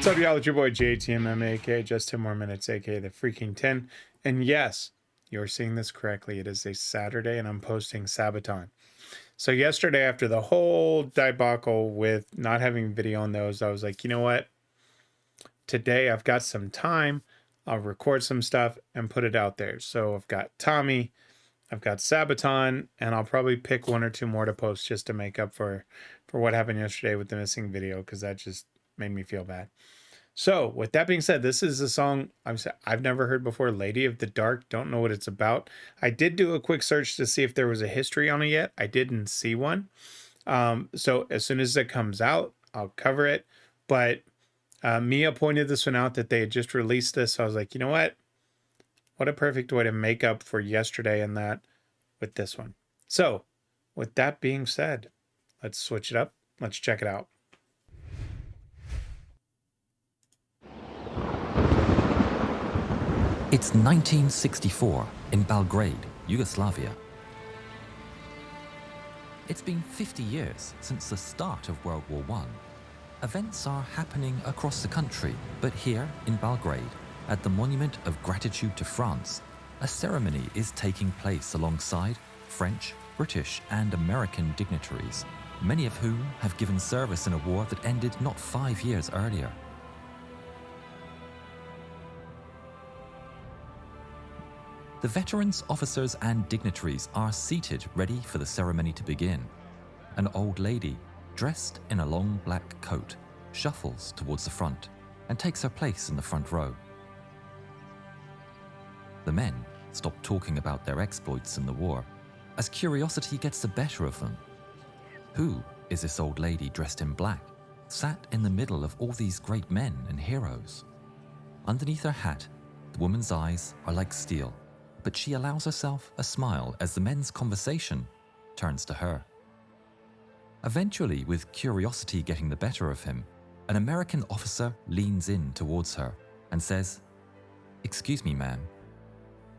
What's up, y'all? It's your boy JTMM, aka JustTenMoreMinutes, aka the Freakin 10. And yes, you're seeing this correctly. It is a Saturday, and I'm posting Sabaton. So yesterday, after the whole debacle with not having video on those, I was like, you know what? Today I've got some time. I'll record some stuff and put it out there. So I've got Tommy, I've got Sabaton, and I'll probably pick one or two more to post just to make up for what happened yesterday with the missing video, because that just made me feel bad. So with that being said, this is a song I've never heard before, Lady of the Dark. Don't know what it's about. I did do a quick search to see if there was a history on it yet. I didn't see one. So as soon as it comes out, I'll cover it. But Mia pointed this one out that they had just released this. So I was like, you know what? What a perfect way to make up for yesterday and that with this one. So with that being said, let's switch it up. Let's check it out. It's 1964 in Belgrade, Yugoslavia. It's been 50 years since the start of World War I. Events are happening across the country, but here in Belgrade, at the Monument of Gratitude to France, a ceremony is taking place alongside French, British, and American dignitaries, many of whom have given service in a war that ended not 5 years earlier. The veterans, officers, and dignitaries are seated ready for the ceremony to begin. An old lady, dressed in a long black coat, shuffles towards the front and takes her place in the front row. The men stop talking about their exploits in the war, as curiosity gets the better of them. Who is this old lady dressed in black, sat in the middle of all these great men and heroes? Underneath her hat, the woman's eyes are like steel, but she allows herself a smile as the men's conversation turns to her. Eventually, with curiosity getting the better of him, an American officer leans in towards her and says, "Excuse me, ma'am,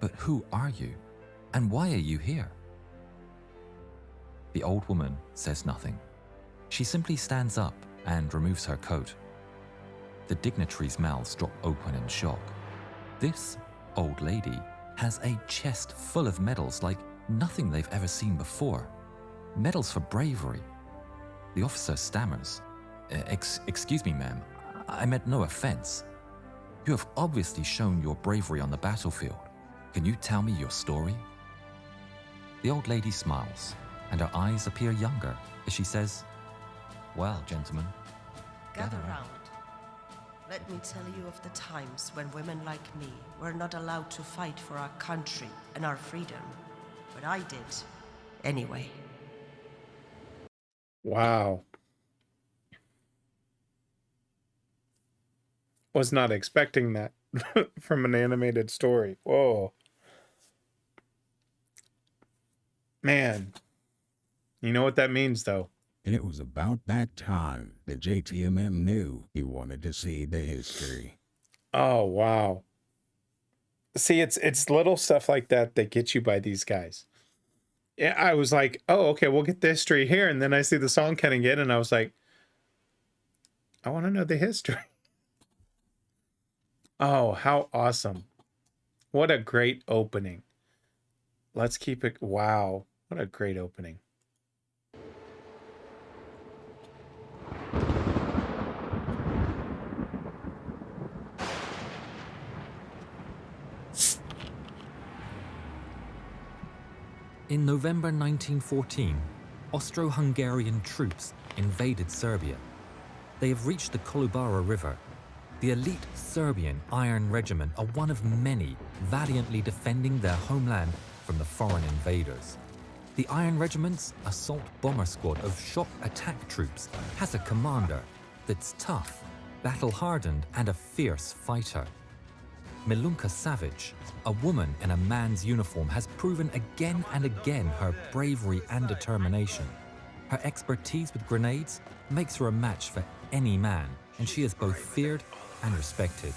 but who are you, and why are you here?" The old woman says nothing. She simply stands up and removes her coat. The dignitaries' mouths drop open in shock. This old lady has a chest full of medals like nothing they've ever seen before. Medals for bravery. The officer stammers, Excuse me, ma'am, I meant no offense. You have obviously shown your bravery on the battlefield. Can you tell me your story?" The old lady smiles, and her eyes appear younger as she says, "Well, gentlemen, gather round. Let me tell you of the times when women like me were not allowed to fight for our country and our freedom. But I did, anyway." Wow. Was not expecting that from an animated story. Whoa. Man. You know what that means, though? And it was about that time that JTMM knew he wanted to see the history. Oh, wow. See, it's little stuff like that that get you by these guys. Yeah, I was like, oh, okay, we'll get the history here. And then I see the song cutting in, and I was like, I want to know the history. Oh, how awesome. What a great opening. Let's keep it. Wow. What a great opening. In November 1914, Austro-Hungarian troops invaded Serbia. They have reached the Kolubara River. The elite Serbian Iron Regiment are one of many valiantly defending their homeland from the foreign invaders. The Iron Regiment's assault bomber squad of shock attack troops has a commander that's tough, battle-hardened, and a fierce fighter. Milunka Savage, a woman in a man's uniform, has proven again and again her bravery and determination. Her expertise with grenades makes her a match for any man, and she is both feared and respected.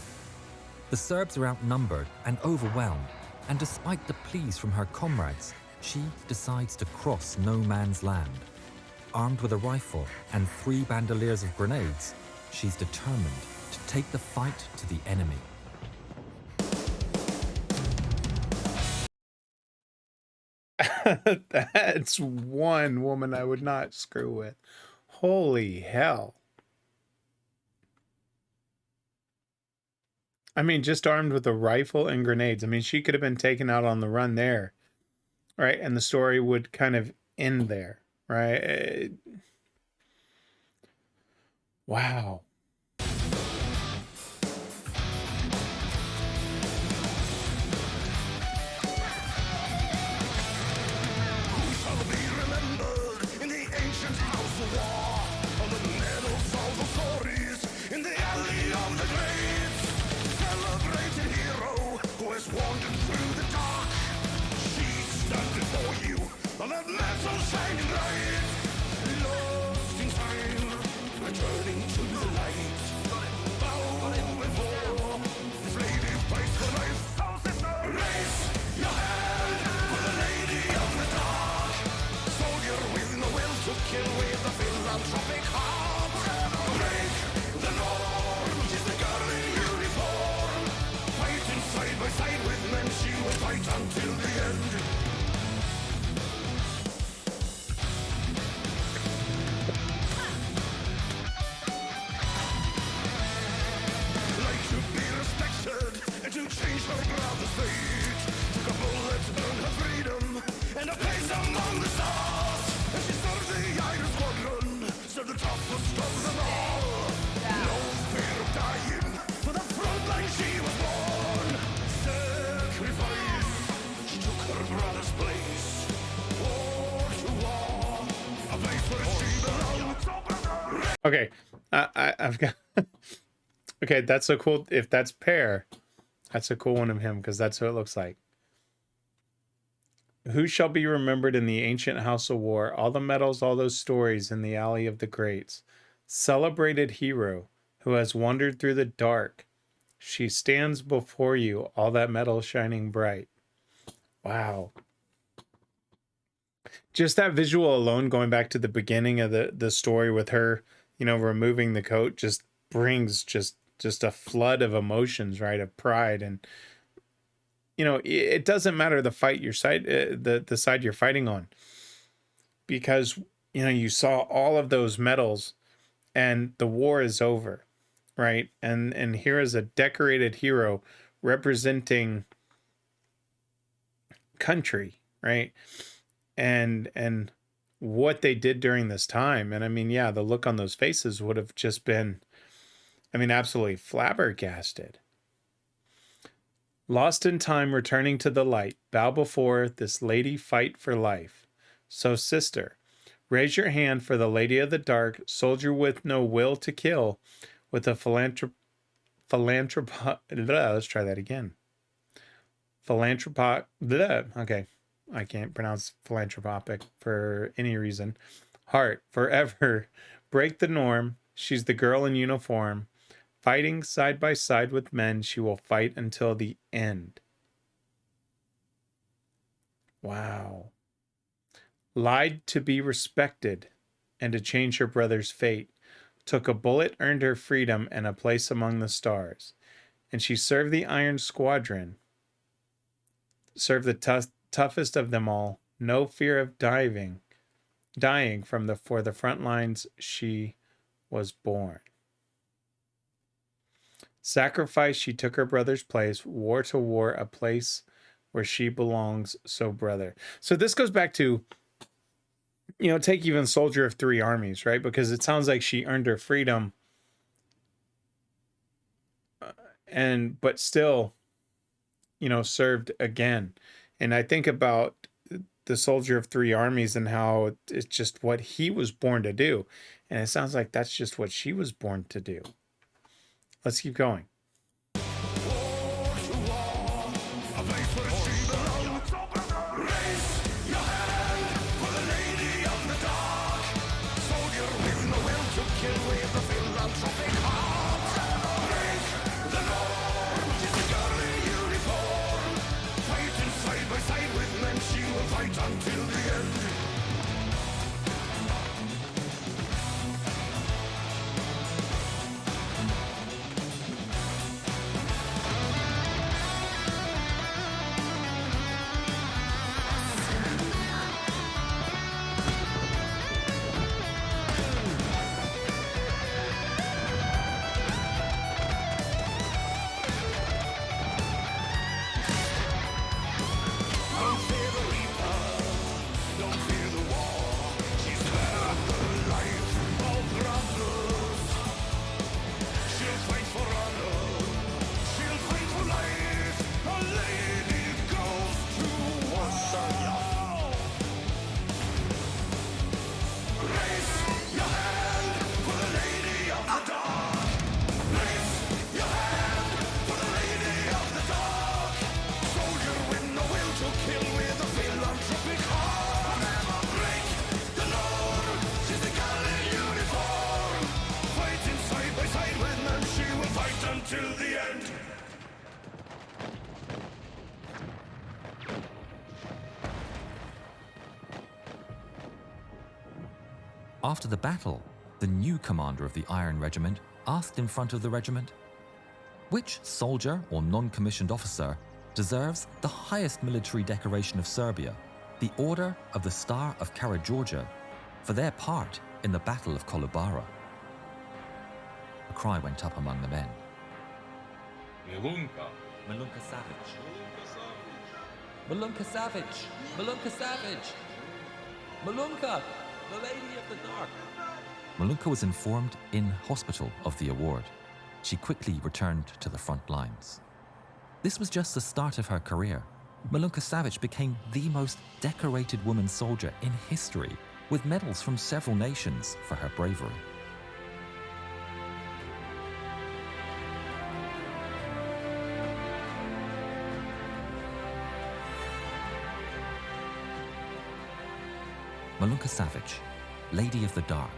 The Serbs are outnumbered and overwhelmed, and despite the pleas from her comrades, she decides to cross no man's land. Armed with a rifle and 3 bandoliers of grenades, she's determined to take the fight to the enemy. That's one woman I would not screw with. Holy hell. I mean, just armed with a rifle and grenades. I mean, she could have been taken out on the run there, right? And the story would kind of end there, right? Wow. Okay, I've got. Okay, that's so cool. If that's Pear, that's a cool one of him because that's what it looks like. Who shall be remembered in the ancient house of war? All the medals, all those stories in the alley of the greats. Celebrated hero who has wandered through the dark. She stands before you, all that metal shining bright. Wow. Just that visual alone, going back to the beginning of the story with her, you know, removing the coat, just brings just a flood of emotions, right? Of pride. And, you know, it doesn't matter the fight your side, the side you're fighting on, because, you know, you saw all of those medals and the war is over, right? And here is a decorated hero representing country, right? And what they did during this time. And I mean, yeah, the look on those faces would have just been, I mean, absolutely flabbergasted. Lost in time, returning to the light, bow before this lady, fight for life. So, sister, raise your hand for the lady of the dark, soldier with no will to kill, with a let's try that again. Okay, I can't pronounce philanthropic for any reason. Heart, forever, break the norm. She's the girl in uniform. Fighting side by side with men, she will fight until the end. Wow. Lied to be respected and to change her brother's fate. Took a bullet, earned her freedom and a place among the stars. And she served the Iron Squadron. Served the toughest of them all. No fear of dying for the front lines she was born. Sacrifice, she took her brother's place, war to war, a place where she belongs, so brother. So this goes back to, you know, take even Soldier of Three Armies, right? Because it sounds like she earned her freedom, but still, you know, served again. And I think about the Soldier of Three Armies and how it's just what he was born to do. And it sounds like that's just what she was born to do. Let's keep going. After the battle, the new commander of the Iron Regiment asked in front of the regiment, "Which soldier or non-commissioned officer deserves the highest military decoration of Serbia, the Order of the Star of Karađorđe, for their part in the Battle of Kolubara?" A cry went up among the men. Milunka. Milunka Savic. Milunka Savic. Milunka Savic. Milunka, the Lady of the Dark. Milunka was informed in hospital of the award. She quickly returned to the front lines. This was just the start of her career. Milunka Savic became the most decorated woman soldier in history, with medals from several nations for her bravery. Milunka Savic, Lady of the Dark,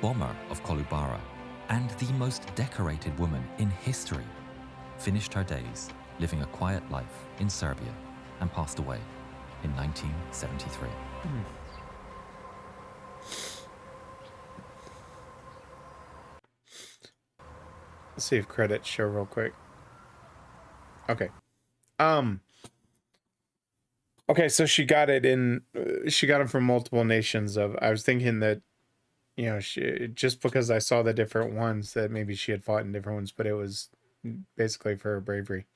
bomber of Kolubara, and the most decorated woman in history, finished her days living a quiet life in Serbia and passed away in 1973. Let's see if credits show real quick. Okay. Okay, so she got it from multiple nations of, I was thinking that, you know, just because I saw the different ones that maybe she had fought in different ones, but it was basically for her bravery.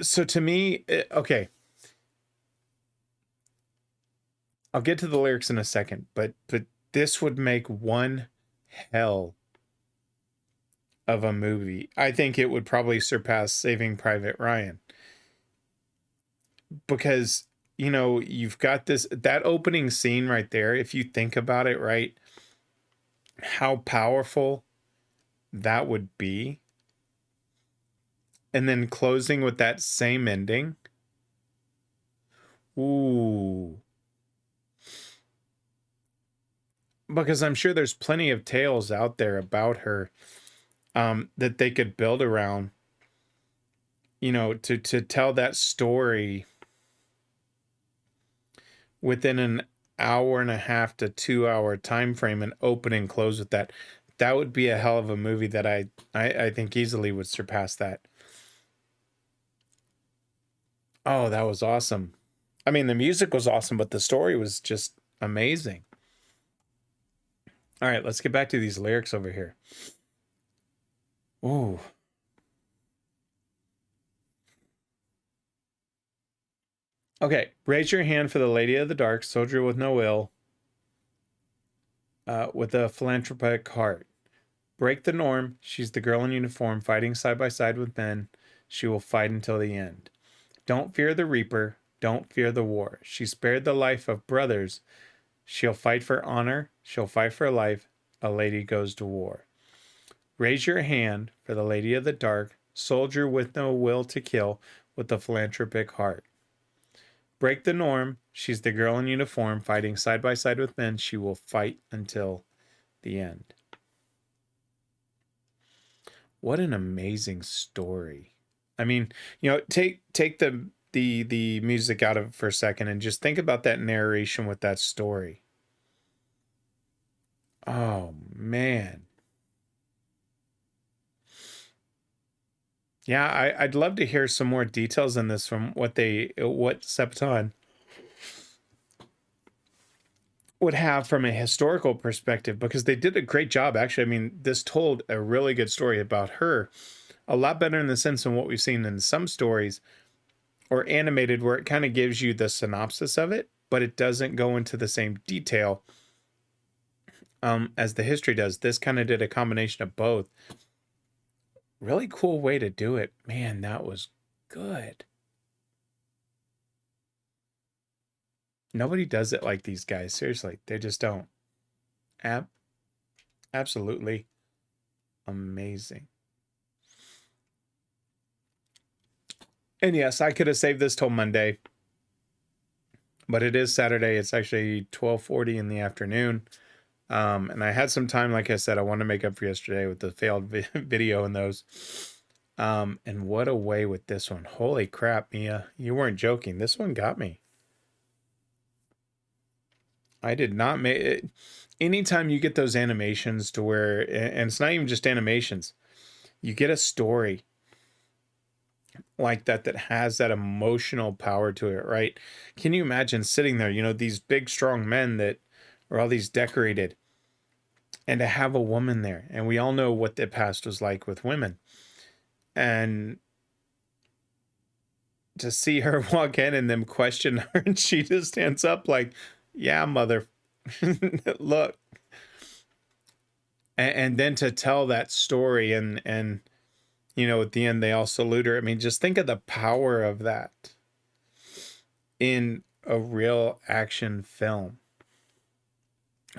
So to me, okay, I'll get to the lyrics in a second, but this would make one hell of a movie. I think it would probably surpass Saving Private Ryan. Because, you know, you've got that opening scene right there. If you think about it, right, how powerful that would be. And then closing with that same ending. Ooh. Because I'm sure there's plenty of tales out there about her that they could build around, you know, to tell that story within an hour and a half to 2 hour time frame and open and close with that. That would be a hell of a movie that I think easily would surpass that. Oh, that was awesome. I mean, the music was awesome, but the story was just amazing. All right, let's get back to these lyrics over here. Ooh. Okay, raise your hand for the Lady of the Dark, soldier with no ill, with a philanthropic heart. Break the norm. She's the girl in uniform, fighting side by side with men. She will fight until the end. Don't fear the Reaper. Don't fear the war. She spared the life of brothers. She'll fight for honor. She'll fight for life. A lady goes to war. Raise your hand for the Lady of the Dark, soldier with no will to kill, with a philanthropic heart. Break the norm. She's the girl in uniform, fighting side by side with men. She will fight until the end. What an amazing story. I mean, you know, take the music out of it for a second and just think about that narration with that story. Oh, man. Yeah, I'd love to hear some more details on this from what Sabaton would have from a historical perspective, because they did a great job. Actually, I mean, this told a really good story about her, a lot better in the sense than what we've seen in some stories or animated, where it kind of gives you the synopsis of it, but it doesn't go into the same detail as the history does. This kind of did a combination of both. Really cool way to do it. Man, that was good. Nobody does it like these guys. Seriously, they just don't. Absolutely amazing. And yes, I could have saved this till Monday, but it is Saturday. It's actually 12:40 in the afternoon. And I had some time, like I said, I want to make up for yesterday with the failed video and those. And what a way with this one. Holy crap, Mia. You weren't joking. This one got me. I did not make it. Anytime you get those animations to where, and it's not even just animations, you get a story like that that has that emotional power to it, right? Can you imagine sitting there, you know, these big, strong men that are all these decorated, and to have a woman there, and we all know what the past was like with women, and to see her walk in and them question her, and she just stands up like, yeah, mother, look. And then to tell that story, and you know, at the end they all salute her. I mean, just think of the power of that in a real action film,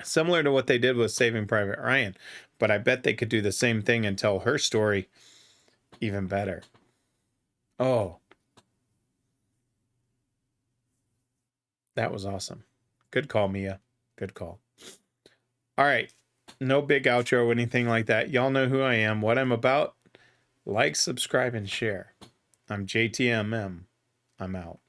similar to what they did with Saving Private Ryan, but I bet they could do the same thing and tell her story even better. Oh, that was awesome. Good call, Mia. Good call. All right. No big outro or anything like that. Y'all know who I am, what I'm about. Like, subscribe, and share. I'm JTMM. I'm out.